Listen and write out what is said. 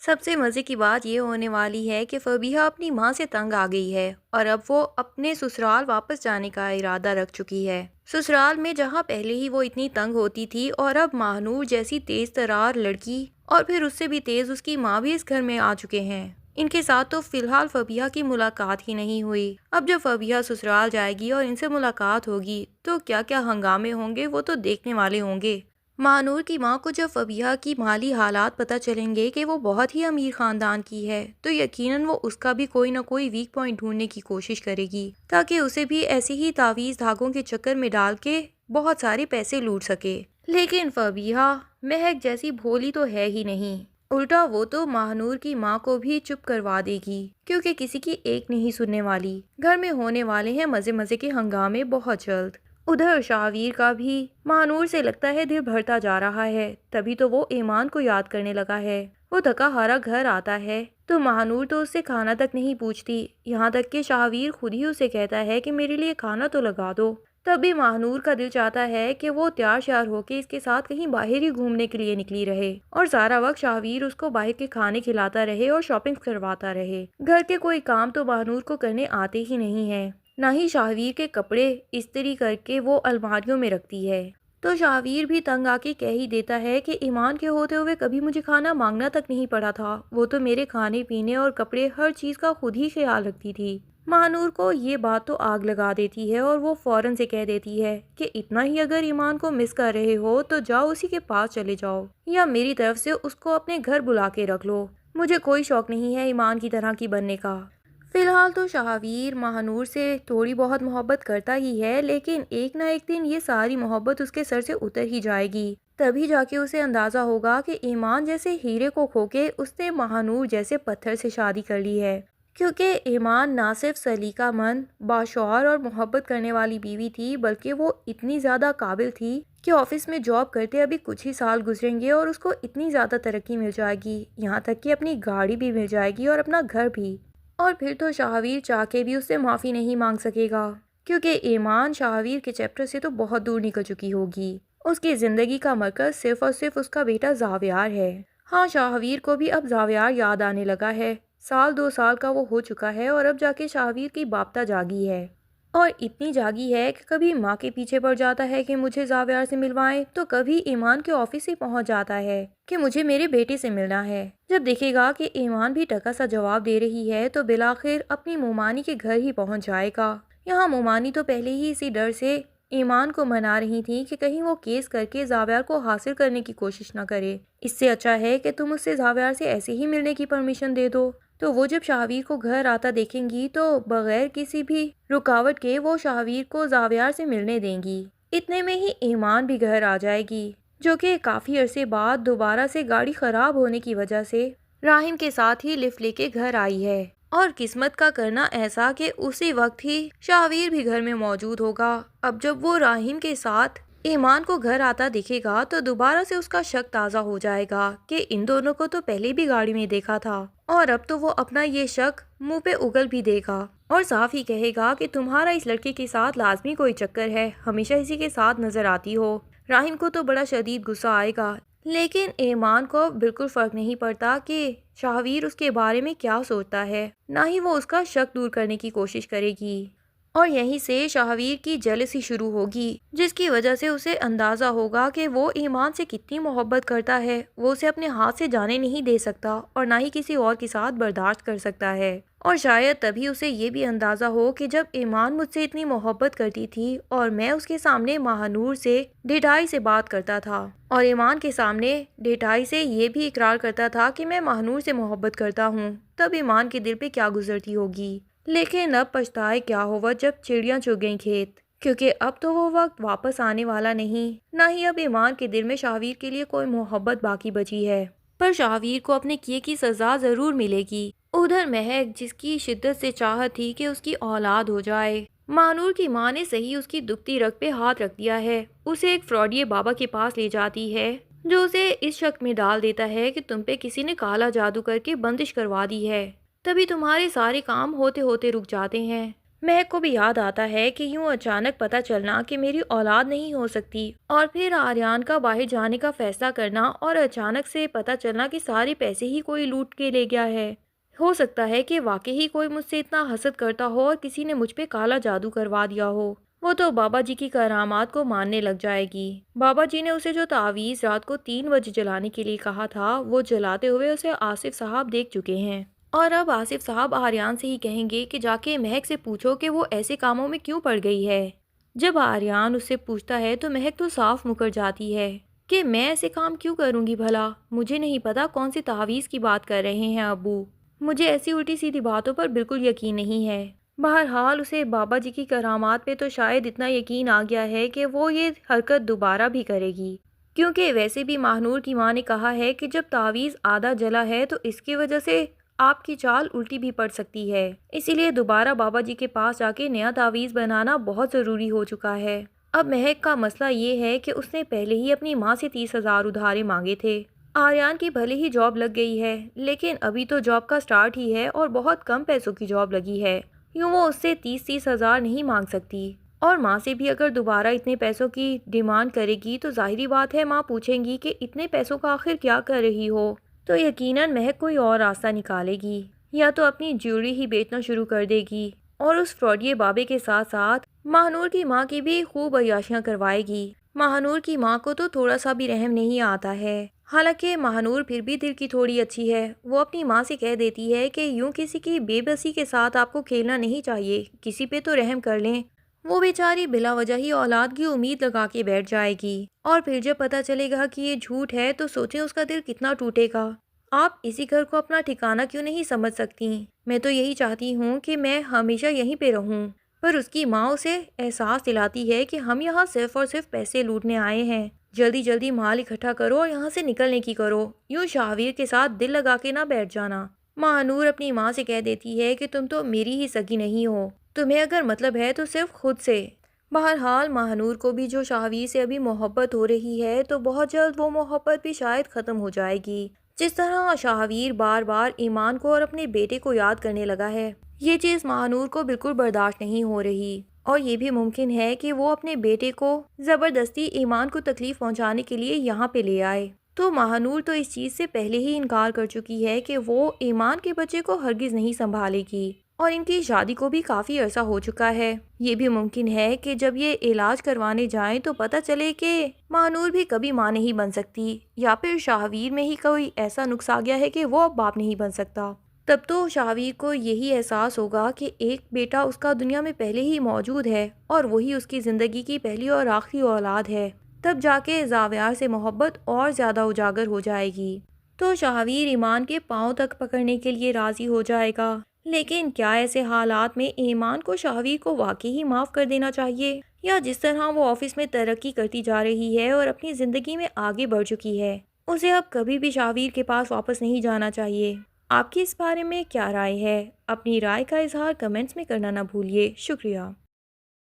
سب سے مزے کی بات یہ ہونے والی ہے کہ فبیہہ اپنی ماں سے تنگ آ گئی ہے اور اب وہ اپنے سسرال واپس جانے کا ارادہ رکھ چکی ہے۔ سسرال میں جہاں پہلے ہی وہ اتنی تنگ ہوتی تھی اور اب ماہنور جیسی تیز ترار لڑکی اور پھر اس سے بھی تیز اس کی ماں بھی اس گھر میں آ چکے ہیں۔ ان کے ساتھ تو فی الحال فبیہہ کی ملاقات ہی نہیں ہوئی۔ اب جب فبیہہ سسرال جائے گی اور ان سے ملاقات ہوگی تو کیا کیا ہنگامے ہوں گے وہ تو دیکھنے والے ہوں گے۔ ماہنور کی ماں کو جب فبیہہ کی مالی حالات پتہ چلیں گے کہ وہ بہت ہی امیر خاندان کی ہے تو یقیناً وہ اس کا بھی کوئی نہ کوئی ویک پوائنٹ ڈھونڈنے کی کوشش کرے گی تاکہ اسے بھی ایسے ہی تعویذ دھاگوں کے چکر میں ڈال کے بہت سارے پیسے لوٹ سکے۔ لیکن فبیہہ مہک جیسی بھولی تو ہے ہی نہیں، الٹا وہ تو ماہنور کی ماں کو بھی چپ کروا دے گی کیونکہ کسی کی ایک نہیں سننے والی۔ گھر میں ہونے والے ہیں مزے مزے کے ہنگامے بہت جلد۔ ادھر شاہویر کا بھی ماہنور سے لگتا ہے دل بھرتا جا رہا ہے، تبھی تو وہ ایمان کو یاد کرنے لگا ہے۔ وہ تھکا ہارا گھر آتا ہے تو ماہنور تو اس سے کھانا تک نہیں پوچھتی، یہاں تک کہ شاہویر خود ہی اسے کہتا ہے کہ میرے لیے کھانا تو لگا دو۔ تب بھی ماہنور کا دل چاہتا ہے کہ وہ تیار شیار ہو کے اس کے ساتھ کہیں باہر ہی گھومنے کے لیے نکلی رہے اور سارا وقت شاہویر اس کو باہر کے کھانے کھلاتا رہے اور شاپنگ کرواتا رہے۔ گھر کے کوئی کام تو ماہنور کو کرنے آتے ہی نہیں ہیں، نہ ہی شاہویر کے کپڑے استری کر کے وہ الماریوں میں رکھتی ہے۔ تو شاہویر بھی تنگ آ کے کہہ ہی دیتا ہے کہ ایمان کے ہوتے ہوئے کبھی مجھے کھانا مانگنا تک نہیں پڑا تھا، وہ تو میرے کھانے پینے اور کپڑے ہر چیز کا خود ہی خیال رکھتی تھی۔ ماہنور کو یہ بات تو آگ لگا دیتی ہے اور وہ فوراً سے کہہ دیتی ہے کہ اتنا ہی اگر ایمان کو مس کر رہے ہو تو جاؤ اسی کے پاس چلے جاؤ یا میری طرف سے اس کو اپنے گھر بلا کے رکھ لو، مجھے کوئی شوق نہیں ہے ایمان کی طرح کی بننے کا۔ فی الحال تو شاہویر ماہنور سے تھوڑی بہت محبت کرتا ہی ہے، لیکن ایک نہ ایک دن یہ ساری محبت اس کے سر سے اتر ہی جائے گی، تبھی جا کے اسے اندازہ ہوگا کہ ایمان جیسے ہیرے کو کھو کے اس نے ماہنور جیسے پتھر سے شادی کر لی ہے۔ کیونکہ ایمان نہ صرف سلیقہ مند، باشعور اور محبت کرنے والی بیوی تھی بلکہ وہ اتنی زیادہ قابل تھی کہ آفس میں جاب کرتے ابھی کچھ ہی سال گزریں گے اور اس کو اتنی زیادہ ترقی مل جائے گی، یہاں تک کہ اپنی گاڑی بھی مل جائے گی اور اپنا گھر بھی۔ اور پھر تو شاہویر چاہ کے بھی اس سے معافی نہیں مانگ سکے گا کیونکہ ایمان شاہویر کے چیپٹر سے تو بہت دور نکل چکی ہوگی۔ اس کی زندگی کا مرکز صرف اور صرف اس کا بیٹا زاویار ہے۔ ہاں، شاہویر کو بھی اب زاویار یاد آنے لگا ہے، سال 2 سال کا وہ ہو چکا ہے اور اب جا کے شاہویر کی باپتا جاگی ہے، اور اتنی جاگی ہے کہ کبھی ماں کے پیچھے پڑ جاتا ہے کہ مجھے زاویار سے ملوائیں تو کبھی ایمان کے آفس ہی پہنچ جاتا ہے کہ مجھے میرے بیٹے سے ملنا ہے۔ جب دیکھے گا کہ ایمان بھی ٹکا سا جواب دے رہی ہے تو بالآخر اپنی مومانی کے گھر ہی پہنچ جائے گا۔ یہاں مومانی تو پہلے ہی اسی ڈر سے ایمان کو منا رہی تھی کہ کہیں وہ کیس کر کے زاویار کو حاصل کرنے کی کوشش نہ کرے، اس سے اچھا ہے کہ تم اس سے زاویار سے ایسے ہی ملنے کی پرمیشن دے دو۔ تو وہ جب شاہویر کو گھر آتا دیکھیں گی تو بغیر کسی بھی رکاوٹ کے وہ شاہویر کو زاویار سے ملنے دیں گی۔ اتنے میں ہی ایمان بھی گھر آ جائے گی، جو کہ کافی عرصے بعد دوبارہ سے گاڑی خراب ہونے کی وجہ سے راہم کے ساتھ ہی لفٹ لے کے گھر آئی ہے۔ اور قسمت کا کرنا ایسا کہ اسی وقت ہی شاہویر بھی گھر میں موجود ہوگا۔ اب جب وہ راہم کے ساتھ ایمان کو گھر آتا دیکھے گا تو دوبارہ سے اس کا شک تازہ ہو جائے گا کہ ان دونوں کو تو پہلے بھی گاڑی میں دیکھا تھا، اور اب تو وہ اپنا یہ شک منہ پہ اگل بھی دے گا اور صاف ہی کہے گا کہ تمہارا اس لڑکے کے ساتھ لازمی کوئی چکر ہے، ہمیشہ اسی کے ساتھ نظر آتی ہو۔ راہم کو تو بڑا شدید غصہ آئے گا، لیکن ایمان کو بالکل فرق نہیں پڑتا کہ شاہویر اس کے بارے میں کیا سوچتا ہے، نہ ہی وہ اس کا شک دور کرنے کی کوشش کرے گی۔ اور یہیں سے شاہویر کی جیلسی شروع ہوگی، جس کی وجہ سے اسے اندازہ ہوگا کہ وہ ایمان سے کتنی محبت کرتا ہے، وہ اسے اپنے ہاتھ سے جانے نہیں دے سکتا اور نہ ہی کسی اور کے ساتھ برداشت کر سکتا ہے۔ اور شاید تبھی اسے یہ بھی اندازہ ہو کہ جب ایمان مجھ سے اتنی محبت کرتی تھی اور میں اس کے سامنے ماہنور سے ڈھٹائی سے بات کرتا تھا اور ایمان کے سامنے ڈھٹائی سے یہ بھی اقرار کرتا تھا کہ میں ماہنور سے محبت کرتا ہوں، تب ایمان کے دل پہ کیا گزرتی ہوگی۔ لیکن اب پچھتائے کیا ہوا جب چڑیاں چگ گئیں کھیت، کیونکہ اب تو وہ وقت واپس آنے والا نہیں، نہ ہی اب ایمان کے دل میں شاہویر کے لیے کوئی محبت باقی بچی ہے۔ پر شاہویر کو اپنے کیے کی سزا ضرور ملے گی۔ ادھر مہک، جس کی شدت سے چاہت تھی کہ اس کی اولاد ہو جائے، ماہنور کی ماں نے صحیح اس کی دکھتی رگ پہ ہاتھ رکھ دیا ہے، اسے ایک فراڈیے بابا کے پاس لے جاتی ہے جو اسے اس شک میں ڈال دیتا ہے کہ تم پہ کسی نے کالا جادو کر کے بندش کروا دی ہے، تبھی تمہارے سارے کام ہوتے ہوتے رک جاتے ہیں۔ مہک کو بھی یاد آتا ہے کہ یوں اچانک پتہ چلنا کہ میری اولاد نہیں ہو سکتی، اور پھر آریان کا باہر جانے کا فیصلہ کرنا، اور اچانک سے پتہ چلنا کہ سارے پیسے ہی کوئی لوٹ کے لے گیا ہے۔ ہو سکتا ہے کہ واقعی ہی کوئی مجھ سے اتنا حسد کرتا ہو اور کسی نے مجھ پہ کالا جادو کروا دیا ہو۔ وہ تو بابا جی کی کرامات کو ماننے لگ جائے گی۔ بابا جی نے اسے جو تعویذ رات کو 3 بجے جلانے کے لیے کہا تھا، وہ جلاتے ہوئے اسے آصف صاحب دیکھ چکے ہیں، اور اب آصف صاحب آریان سے ہی کہیں گے کہ جا کے مہک سے پوچھو کہ وہ ایسے کاموں میں کیوں پڑ گئی ہے۔ جب آریان اس سے پوچھتا ہے تو مہک تو صاف مکر جاتی ہے کہ میں ایسے کام کیوں کروں گی بھلا، مجھے نہیں پتا کون سی تعویذ کی بات کر رہے ہیں ابو، مجھے ایسی الٹی سیدھی باتوں پر بالکل یقین نہیں ہے۔ بہرحال اسے بابا جی کی کرامات پہ تو شاید اتنا یقین آ گیا ہے کہ وہ یہ حرکت دوبارہ بھی کرے گی، کیونکہ ویسے بھی ماہنور کی ماں نے کہا ہے کہ جب تعویذ آدھا جلا ہے تو اس کی وجہ سے آپ کی چال الٹی بھی پڑ سکتی ہے، اسی لیے دوبارہ بابا جی کے پاس جا کے نیا تعویذ بنانا بہت ضروری ہو چکا ہے۔ اب مہک کا مسئلہ یہ ہے کہ اس نے پہلے ہی اپنی ماں سے 30,000 ادھارے مانگے تھے۔ آریان کی بھلے ہی جاب لگ گئی ہے، لیکن ابھی تو جاب کا سٹارٹ ہی ہے اور بہت کم پیسوں کی جاب لگی ہے، یوں وہ اس سے 30,000 نہیں مانگ سکتی، اور ماں سے بھی اگر دوبارہ اتنے پیسوں کی ڈیمانڈ کرے گی تو ظاہری بات ہے ماں پوچھیں گی کہ اتنے پیسوں کا آخر کیا کر رہی ہو، تو یقیناً مہک کوئی اور راستہ نکالے گی، یا تو اپنی جیولری ہی بیچنا شروع کر دے گی اور اس فراڈیے بابے کے ساتھ ساتھ ماہنور کی ماں کی بھی خوب عیاشیاں کروائے گی۔ ماہنور کی ماں کو تو تھوڑا سا بھی رحم نہیں آتا ہے، حالانکہ ماہنور پھر بھی دل کی تھوڑی اچھی ہے، وہ اپنی ماں سے کہہ دیتی ہے کہ یوں کسی کی بے بسی کے ساتھ آپ کو کھیلنا نہیں چاہیے، کسی پہ تو رحم کر لیں۔ وہ بیچاری بلا وجہ ہی اولاد کی امید لگا کے بیٹھ جائے گی، اور پھر جب پتہ چلے گا کہ یہ جھوٹ ہے تو سوچیں اس کا دل کتنا ٹوٹے گا۔ آپ اسی گھر کو اپنا ٹھکانہ کیوں نہیں سمجھ سکتی؟ میں تو یہی چاہتی ہوں کہ میں ہمیشہ یہیں پہ رہوں، پر اس کی ماں اسے احساس دلاتی ہے کہ ہم یہاں صرف اور صرف پیسے لوٹنے آئے ہیں، جلدی جلدی مال اکٹھا کرو اور یہاں سے نکلنے کی کرو، یوں شاہویر کے ساتھ دل لگا کے نہ بیٹھ جانا۔ ماہنور اپنی ماں سے کہہ دیتی ہے کہ تم تو میری ہی سگی نہیں ہو، تمہیں اگر مطلب ہے تو صرف خود سے۔ بہرحال ماہنور کو بھی جو شاہویر سے ابھی محبت ہو رہی ہے تو بہت جلد وہ محبت بھی شاید ختم ہو جائے گی، جس طرح شاہویر بار بار ایمان کو اور اپنے بیٹے کو یاد کرنے لگا ہے۔ یہ چیز ماہنور کو بالکل برداشت نہیں ہو رہی، اور یہ بھی ممکن ہے کہ وہ اپنے بیٹے کو زبردستی ایمان کو تکلیف پہنچانے کے لیے یہاں پہ لے آئے، تو ماہنور تو اس چیز سے پہلے ہی انکار کر چکی ہے کہ وہ ایمان کے بچے کو ہرگز نہیں سنبھالے گی، اور ان کی شادی کو بھی کافی عرصہ ہو چکا ہے۔ یہ بھی ممکن ہے کہ جب یہ علاج کروانے جائیں تو پتہ چلے کہ ماہنور بھی کبھی ماں نہیں بن سکتی، یا پھر شاہویر میں ہی کوئی ایسا نقص آ گیا ہے کہ وہ اب باپ نہیں بن سکتا۔ تب تو شاہویر کو یہی احساس ہوگا کہ ایک بیٹا اس کا دنیا میں پہلے ہی موجود ہے اور وہی اس کی زندگی کی پہلی اور آخری اولاد ہے، تب جا کے زاویار سے محبت اور زیادہ اجاگر ہو جائے گی، تو شاہویر ایمان کے پاؤں تک پکڑنے کے لیے راضی ہو جائے گا۔ لیکن کیا ایسے حالات میں ایمان کو شاہویر کو واقعی ہی معاف کر دینا چاہیے، یا جس طرح وہ آفس میں ترقی کرتی جا رہی ہے اور اپنی زندگی میں آگے بڑھ چکی ہے، اسے اب کبھی بھی شاہویر کے پاس واپس نہیں جانا چاہیے؟ آپ کی اس بارے میں کیا رائے ہے؟ اپنی رائے کا اظہار کمنٹس میں کرنا نہ بھولیے۔ شکریہ۔